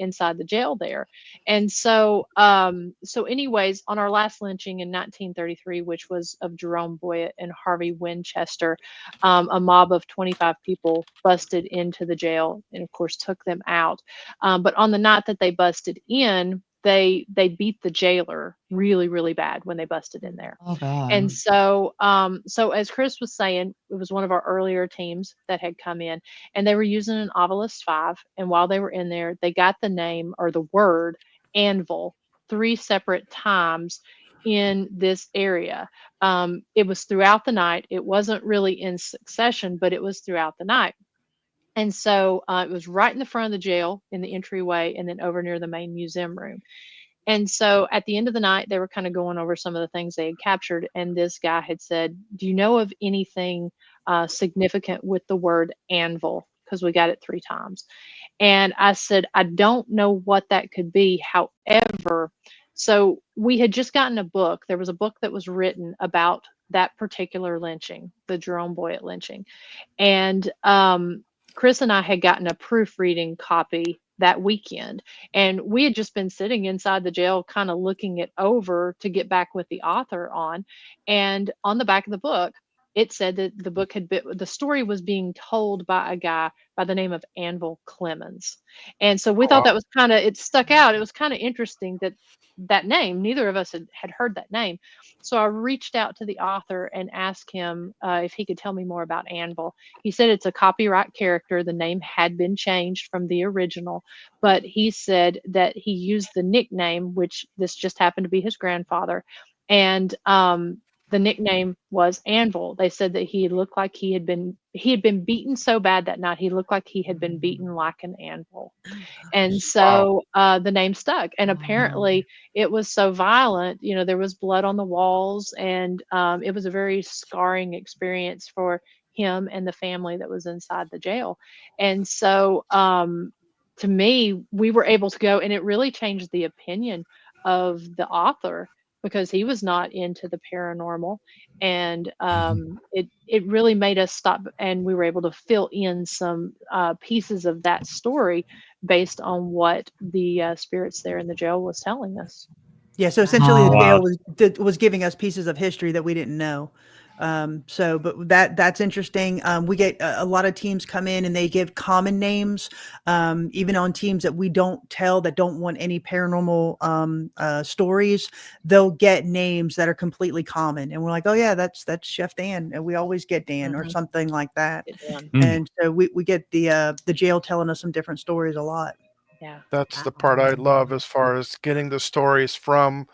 jail there. And so anyways, on our last lynching in 1933, which was of Jerome Boyett and Harvey Winchester, a mob of 25 people busted into the jail and of course took them out. But on the night that they busted in, they beat the jailer really, really bad when they busted in there. Oh God. And so as Kris was saying, it was one of our earlier teams that had come in, and they were using an Ovilus 5. And while they were in there, they got the name or the word anvil 3 separate times in this area. It was throughout the night. It wasn't really in succession, but it was throughout the night. And so it was right in the front of the jail in the entryway and then over near the main museum room. And so at the end of the night, they were kind of going over some of the things they had captured. And this guy had said, "Do you know of anything significant with the word anvil?" Because we got it 3 times. And I said, "I don't know what that could be. However," so we had just gotten a book. There was a book that was written about that particular lynching, the Jerome Boyett lynching. And Kris and I had gotten a proofreading copy that weekend. And we had just been sitting inside the jail, kind of looking it over to get back with the author on. And on the back of the book, it said that the story was being told by a guy by the name of Anvil Clemens. And so we thought that was it stuck out. It was kind of interesting that name, neither of us had heard that name. So I reached out to the author and asked him if he could tell me more about Anvil. He said it's a copyright character. The name had been changed from the original, but he said that he used the nickname, which this just happened to be his grandfather. And the nickname was Anvil. They said that he looked like he had been beaten so bad that night. He looked like he had been beaten like an anvil. And so the name stuck. And apparently it was so violent, there was blood on the walls, and it was a very scarring experience for him and the family that was inside the jail. And so to me, we were able to go, and it really changed the opinion of the author, because he was not into the paranormal. And it really made us stop, and we were able to fill in some pieces of that story based on what the spirits there in the jail was telling us. Yeah, so essentially the jail was giving us pieces of history that we didn't know. But that's interesting. We get a lot of teams come in and they give common names, even on teams that we don't tell, that don't want any paranormal stories. They'll get names that are completely common, and we're like, "Oh yeah, that's Chef Dan," and we always get Dan or something like that. And so we get the jail telling us some different stories a lot. Yeah, that's the part I love, as far as getting the stories from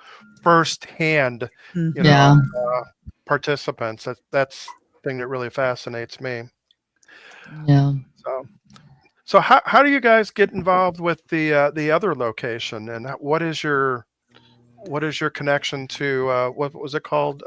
firsthand, participants. That's the thing that really fascinates me. Yeah. So how do you guys get involved with the other location, and what is your connection to what was it called?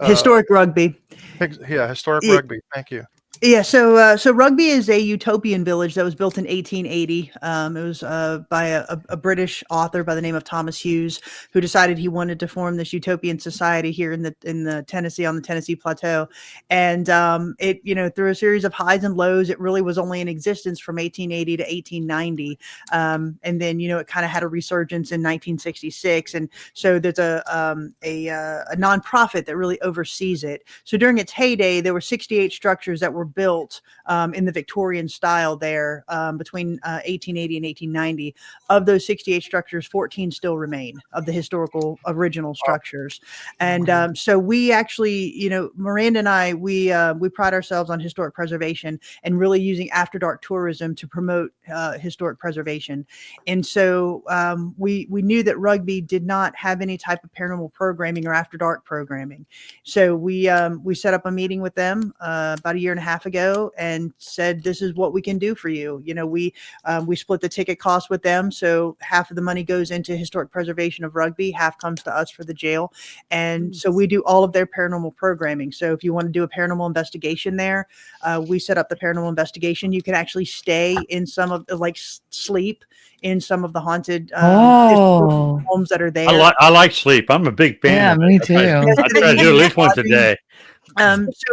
Historic rugby. Historic rugby. Thank you. Yeah, so Rugby is a utopian village that was built in 1880. It was by a British author by the name of Thomas Hughes, who decided he wanted to form this utopian society here in the Tennessee, on the Tennessee Plateau. And it through a series of highs and lows, it really was only in existence from 1880 to 1890. And then it kind of had a resurgence in 1966. And so there's a nonprofit that really oversees it. So during its heyday, there were 68 structures that were built in the Victorian style there between 1880 and 1890. Of those 68 structures, 14 still remain of the historical original structures. And so we actually, Miranda and I, we pride ourselves on historic preservation and really using after dark tourism to promote historic preservation. And so we knew that Rugby did not have any type of paranormal programming or after dark programming. So we set up a meeting with them about a year and a half ago and said, "This is what we can do for you." We split the ticket cost with them, so half of the money goes into historic preservation of Rugby, half comes to us for the jail. And so we do all of their paranormal programming. So if you want to do a paranormal investigation there, we set up the paranormal investigation. You can actually stay in some of sleep in some of the haunted homes that are there. I like sleep. I'm a big fan. Yeah, of me it. too. I try to do at least once a day.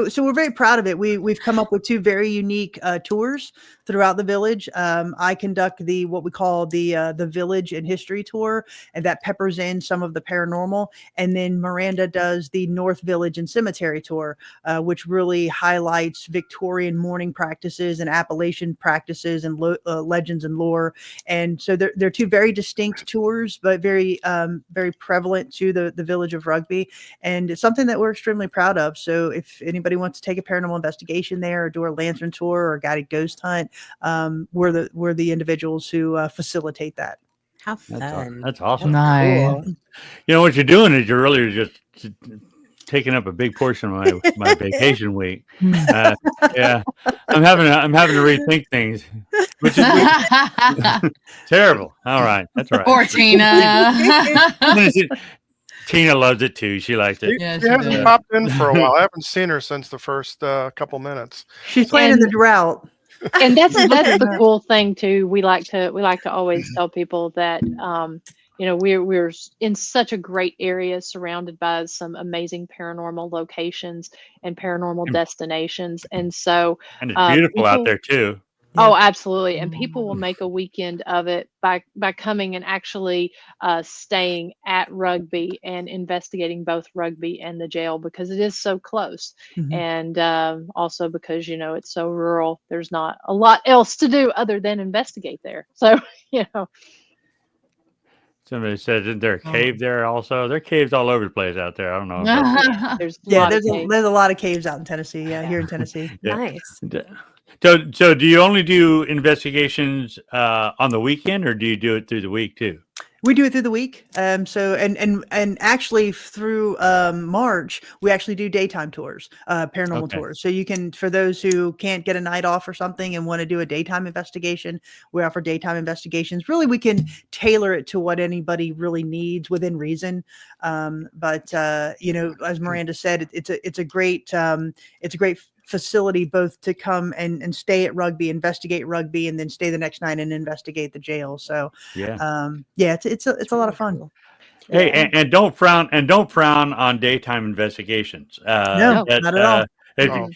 So we're very proud of it. We've come up with 2 very unique tours throughout the village. I conduct what we call the village and history tour, and that peppers in some of the paranormal. And then Miranda does the North Village and Cemetery tour, which really highlights Victorian mourning practices and Appalachian practices and legends and lore. And so they're 2 very distinct tours, but very very prevalent to the village of Rugby, and it's something that we're extremely proud of. So if anybody wants to take a paranormal investigation there, or do a lantern tour or a guided ghost hunt, we're the individuals who facilitate that. How fun. That's awesome. Nice. Cool. You know what you're doing is you're really just taking up a big portion of my vacation week. Yeah, I'm having to rethink things, which is terrible. All right, that's all right. Poor Tina. Tina loves it too. She likes it. Yeah, She she hasn't did. popped in for a while. I haven't seen her since the first couple minutes. She's playing in the drought. And that's the cool thing too. We like to always tell people that we're in such a great area, surrounded by some amazing paranormal locations and paranormal destinations, and so And it's beautiful out there too. Oh, absolutely. And people will make a weekend of it by coming and actually staying at Rugby and investigating both Rugby and the jail, because it is so close. And also because, it's so rural. There's not a lot else to do other than investigate there. So, Somebody said, isn't there a cave there also? There are caves all over the place out there. I don't know. there's a lot of caves out in Tennessee. Yeah, here in Tennessee. Nice. So do you only do investigations on the weekend, or do you do it through the week too? We do it through the week. And actually through March, we actually do daytime tours, paranormal tours. So you can, for those who can't get a night off or something and want to do a daytime investigation, we offer daytime investigations. Really, we can tailor it to what anybody really needs within reason. But as Miranda said, it's a great facility both to come and stay at Rugby, investigate Rugby, and then stay the next night and investigate the jail. So it's a lot of fun. Hey, and don't frown on daytime investigations. No, not at all.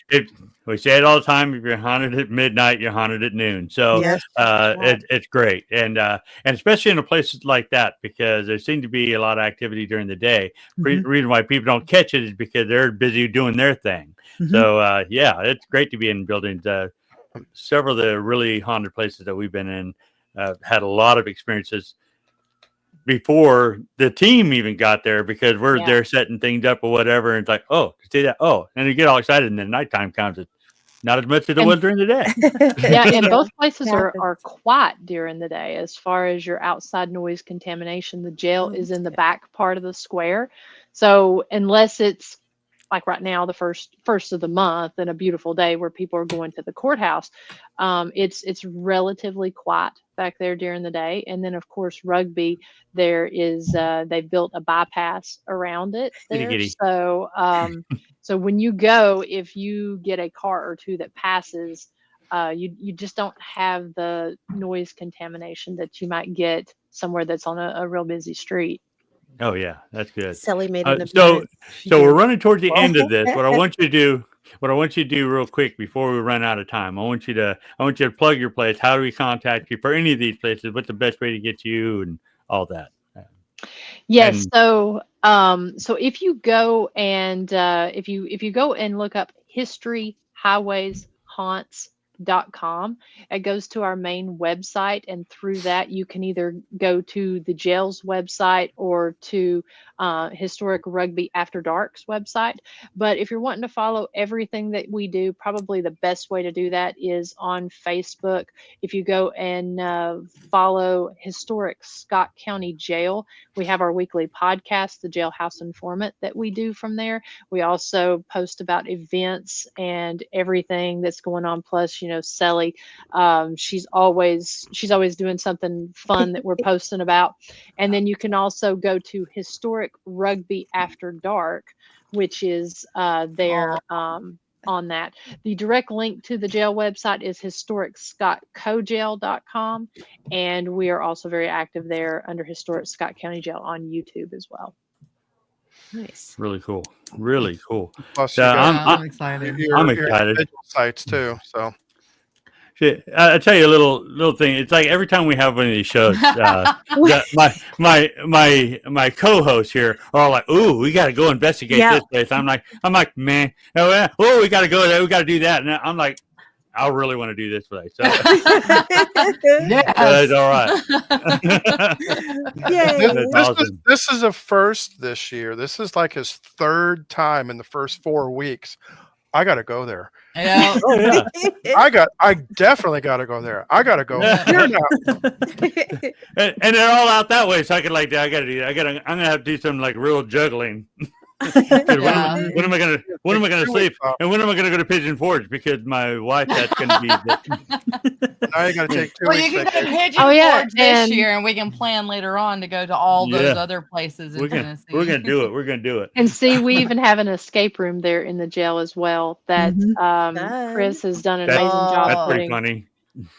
We say it all the time. If you're haunted at midnight, you're haunted at noon. So it's great, and especially in places like that, because there seems to be a lot of activity during the day. Reason why people don't catch it is because they're busy doing their thing. So it's great to be in buildings. Several of the really haunted places that we've been in had a lot of experiences before the team even got there, because we're there setting things up or whatever, and it's like, oh, see that, and you get all excited, and then nighttime comes. It's not as much as it was during the day. And both places are quiet during the day. As far as your outside noise contamination, the jail is in the back part of the square. So unless it's like right now, the first of the month and a beautiful day where people are going to the courthouse, it's relatively quiet back there during the day. And then of course Rugby, there is they've built a bypass around it there. So when you go, if you get a car or two that passes, you just don't have the noise contamination that you might get somewhere that's on a real busy street. Oh yeah, that's good. Sally made an so we're running towards the end of this. What I want you to do real quick before we run out of time, I want you to plug your place. How do we contact you for any of these places? What's the best way to get you and all that? Yes. So if you go and if you go and look up History Highways Haunts.com, it goes to our main website, and through that you can either go to the jail's website or to Historic Rugby After Dark's website. But if you're wanting to follow everything that we do, probably the best way to do that is on Facebook. If you go and follow Historic Scott County Jail, we have our weekly podcast, the Jailhouse Informant, that we do from there. We also post about events and everything that's going on. Plus, Sally, she's always doing something fun that we're posting about. And then you can also go to Historic Rugby After Dark, which is there on that. The direct link to the jail website is historicscottcojail.com, and we are also very active there under Historic Scott County Jail on YouTube as well. Nice. Really cool. Really cool. Plus, I'm excited. I'm excited. Sites too. So. I'll tell you a little thing. It's like every time we have one of these shows, my co-hosts here are all like, "Ooh, we got to go investigate this place." I'm like, man, we got to go there. We got to do that. And I'm like, I really want to do this place. So that's all right. This is a first this year. This is like his third time in the first 4 weeks I got to go there. Yeah. Oh yeah. I definitely got to go there. I got to go here now. And they're all out that way, so I could I'm gonna have to do some like real juggling. Yeah. When am I gonna sleep? And when am I gonna go to Pigeon Forge? Because my wife, that's gonna be. Now you got to take 2 Well, weeks. you can go to vacation. Pigeon Forge this and- year, and we can plan later on to go to all those other places in Tennessee. We're gonna do it. We're gonna do it. And see, we even have an escape room there in the jail as well that Kris has done an amazing job That's pretty putting. funny.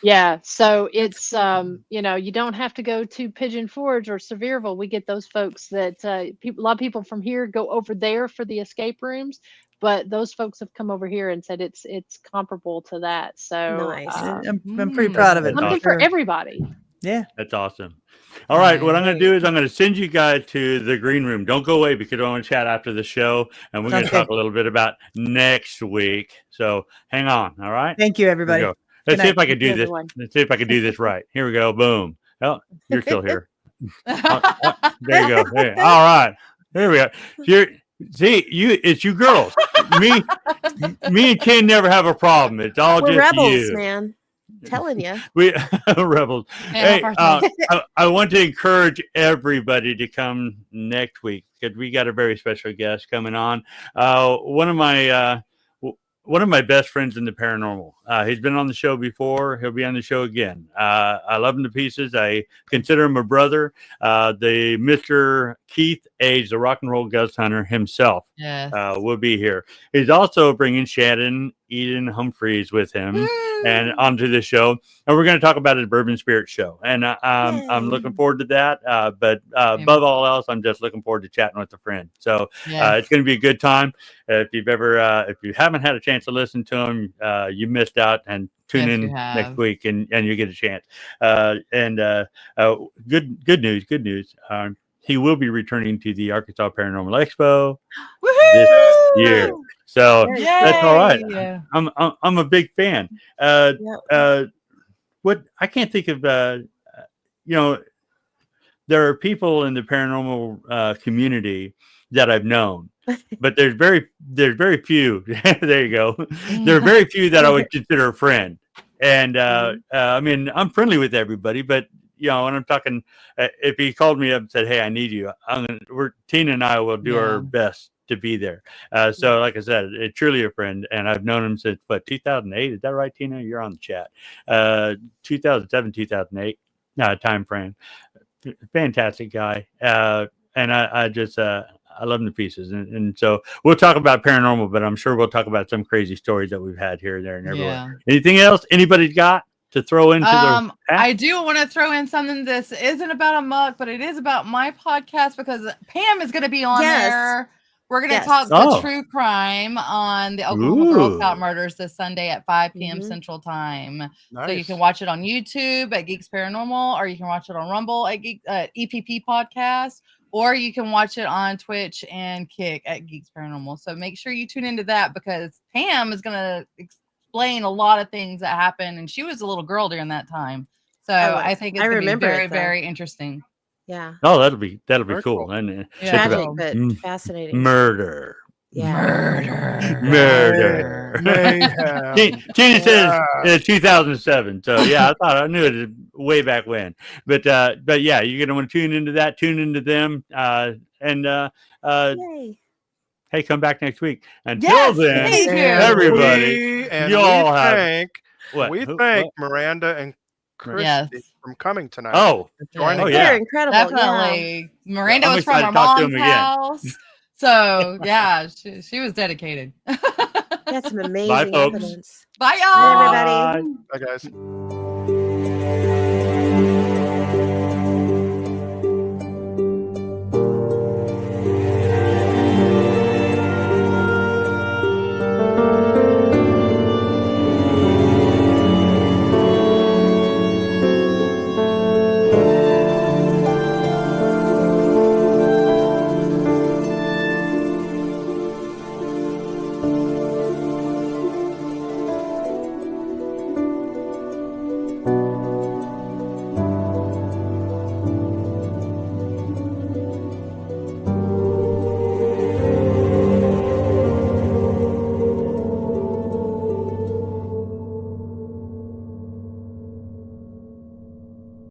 Yeah, so it's you don't have to go to Pigeon Forge or Sevierville. We get those folks that a lot of people from here go over there for the escape rooms, but those folks have come over here and said it's comparable to that. So Nice. I'm pretty proud of it. something for everybody. Yeah. That's awesome. All right, what I'm going to do is I'm going to send you guys to the green room. Don't go away because I want to chat after the show, and we're going to talk a little bit about next week. So hang on, all right? Thank you, everybody. Let's see if I can do this. Let's see if I can do this right. Here we go. Boom. Oh, you're still here. There you go. There. All right. There we go. It's you girls. Me and Ken never have a problem. It's all We're just rebels, you. man. Telling you. We rebels. Yeah, Hey, I want to encourage everybody to come next week because we got a very special guest coming on. One of my best friends in the paranormal. He's been on the show before. He'll be on the show again. I love him to pieces. I consider him a brother. The Mr. Keith Age, the rock and roll ghost hunter himself, will be here. He's also bringing Shannon Eden Humphreys with him and onto the show. And we're going to talk about a Bourbon Spirit show. And I'm looking forward to that. But above all else, I'm just looking forward to chatting with a friend. So it's going to be a good time. If you haven't had a chance to listen to him, you missed out, and tune in next week and you get a chance. Good news. He will be returning to the Arkansas Paranormal Expo this year. So that's all right. Yeah. I'm a big fan. What I can't think of, there are people in the paranormal community that I've known, but there's very few. There you go. There are very few that I would consider a friend. And I mean, I'm friendly with everybody, but when I'm talking, if he called me up and said, "Hey, I need you," Tina and I will do our best to be there. So, like I said, it's truly a friend, and I've known him since 2008. Is that right, Tina? You're on the chat. 2007, 2008 time frame. Fantastic guy, and I just I love him to pieces. And so we'll talk about paranormal, but I'm sure we'll talk about some crazy stories that we've had here, there, and everywhere. Anything else anybody's got to throw into the I do want to throw in something. This isn't about A.M.O.K, but it is about my podcast because Pam is going to be on there. We're going to talk the true crime on the Oklahoma Girl Scout murders this Sunday at 5 p.m. Central Time. Nice. So you can watch it on YouTube at Geeks Paranormal, or you can watch it on Rumble at EPP Podcast, or you can watch it on Twitch and Kick at Geeks Paranormal. So make sure you tune into that because Pam is going to explain a lot of things that happened, and she was a little girl during that time. So I think it's going to be very, very interesting. Yeah. Oh, that'll be cool. And tragic, but fascinating. Murder. Yeah. Murder. Tina says 2007. So I thought I knew it way back when. But yeah, you're gonna want to tune into that. Tune into them. Hey, come back next week. Until then, everybody, we thank Miranda and Kris from coming tonight. They're incredible. Definitely. Yeah. Miranda was from our mom's house. So she was dedicated. That's some amazing evidence. Bye, y'all. Bye, everybody. Bye, guys.